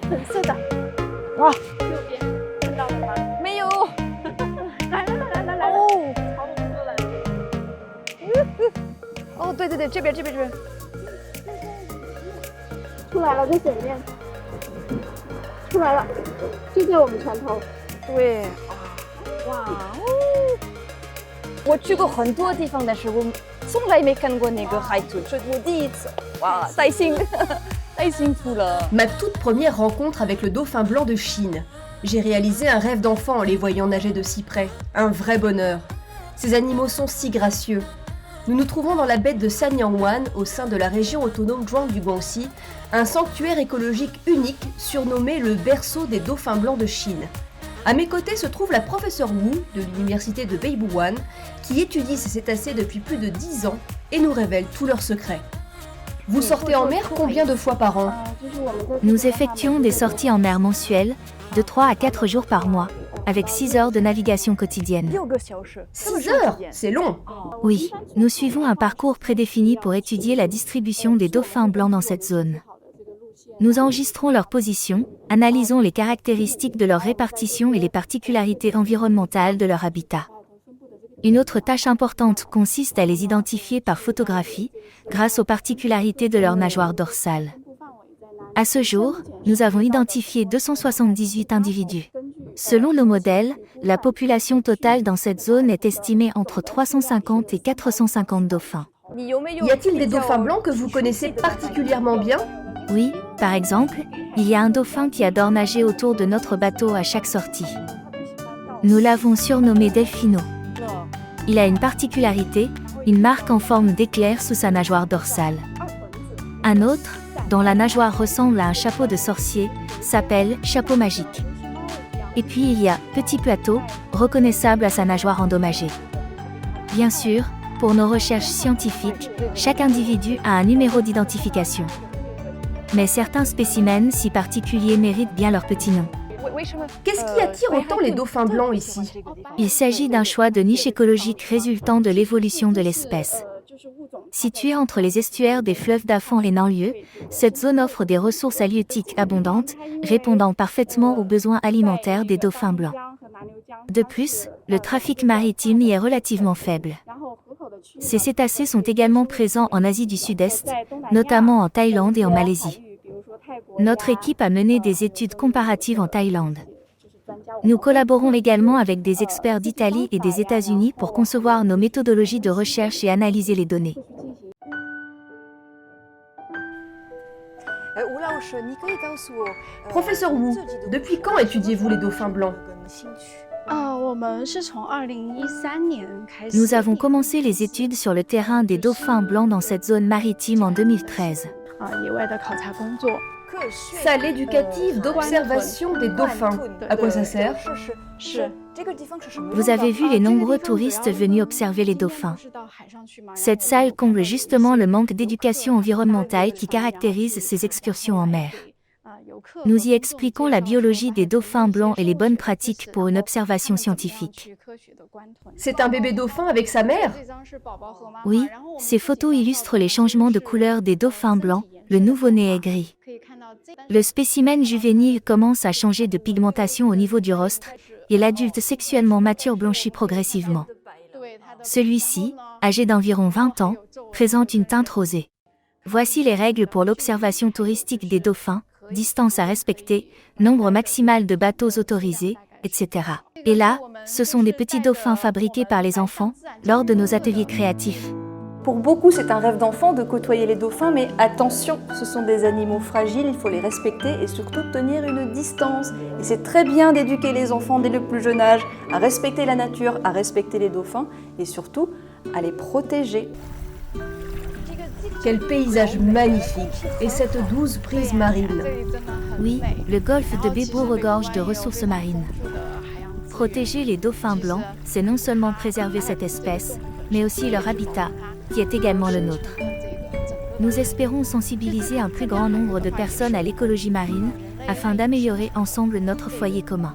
粉色的。哇，右边看到了吗？没有。来，哦，朝我们过来。哦，对对对，这边。出来了，在前面。出来了，就在我们船头。对，哇哦！我去过很多地方，但是我从来没看过那个海豚，是我第一次。哇，太幸福了。 Ma toute première rencontre avec le dauphin blanc de Chine. J'ai réalisé un rêve d'enfant en les voyant nager de si près. Un vrai bonheur. Ces animaux sont si gracieux. Nous nous trouvons dans la baie de Sanyangwan, au sein de la région autonome Zhuang du Guangxi, un sanctuaire écologique unique surnommé le berceau des dauphins blancs de Chine. À mes côtés se trouve la professeure Wu de l'université de Beibuan, qui étudie ces cétacés depuis plus de 10 ans et nous révèle tous leurs secrets. Vous sortez en mer combien de fois par an? Nous effectuons des sorties en mer mensuelles, de 3 à 4 jours par mois, avec 6 heures de navigation quotidienne. 6 heures, c'est long. Oui, nous suivons un parcours prédéfini pour étudier la distribution des dauphins blancs dans cette zone. Nous enregistrons leur position, analysons les caractéristiques de leur répartition et les particularités environnementales de leur habitat. Une autre tâche importante consiste à les identifier par photographie, grâce aux particularités de leur nageoire dorsale. À ce jour, nous avons identifié 278 individus. Selon nos modèles, la population totale dans cette zone est estimée entre 350 et 450 dauphins. Y a-t-il des dauphins blancs que vous connaissez particulièrement bien? Oui, par exemple, il y a un dauphin qui adore nager autour de notre bateau à chaque sortie. Nous l'avons surnommé Delfino. Il a une particularité, une marque en forme d'éclair sous sa nageoire dorsale. Un autre, dont la nageoire ressemble à un chapeau de sorcier, s'appelle chapeau magique. Et puis il y a Petit Plateau, reconnaissable à sa nageoire endommagée. Bien sûr, pour nos recherches scientifiques, chaque individu a un numéro d'identification. Mais certains spécimens si particuliers méritent bien leur petit nom. Qu'est-ce qui attire autant les dauphins blancs ici? Il s'agit d'un choix de niche écologique résultant de l'évolution de l'espèce. Située entre les estuaires des fleuves d'Afan et Nanlieu, cette zone offre des ressources halieutiques abondantes, répondant parfaitement aux besoins alimentaires des dauphins blancs. De plus, le trafic maritime y est relativement faible. Ces cétacés sont également présents en Asie du Sud-Est, notamment en Thaïlande et en Malaisie. Notre équipe a mené des études comparatives en Thaïlande. Nous collaborons également avec des experts d'Italie et des États-Unis pour concevoir nos méthodologies de recherche et analyser les données. Professeur Wu, depuis quand étudiez-vous les dauphins blancs? Nous avons commencé les études sur le terrain des dauphins blancs dans cette zone maritime en 2013. Salle éducative d'observation des dauphins. À quoi ça sert? Vous avez vu les nombreux touristes venus observer les dauphins. Cette salle comble justement le manque d'éducation environnementale qui caractérise ces excursions en mer. Nous y expliquons la biologie des dauphins blancs et les bonnes pratiques pour une observation scientifique. C'est un bébé dauphin avec sa mère? Oui, ces photos illustrent les changements de couleur des dauphins blancs, le nouveau-né est gris. Le spécimen juvénile commence à changer de pigmentation au niveau du rostre, et l'adulte sexuellement mature blanchit progressivement. Celui-ci, âgé d'environ 20 ans, présente une teinte rosée. Voici les règles pour l'observation touristique des dauphins, distance à respecter, nombre maximal de bateaux autorisés, etc. Et là, ce sont des petits dauphins fabriqués par les enfants, lors de nos ateliers créatifs. Pour beaucoup, c'est un rêve d'enfant de côtoyer les dauphins, mais attention, ce sont des animaux fragiles, il faut les respecter et surtout tenir une distance. Et c'est très bien d'éduquer les enfants dès le plus jeune âge à respecter la nature, à respecter les dauphins et surtout à les protéger. Quel paysage magnifique! Et cette douce brise marine. Oui, le golfe de Beibo regorge de ressources marines. Protéger les dauphins blancs, c'est non seulement préserver cette espèce, mais aussi leur habitat, qui est également le nôtre. Nous espérons sensibiliser un plus grand nombre de personnes à l'écologie marine, afin d'améliorer ensemble notre foyer commun.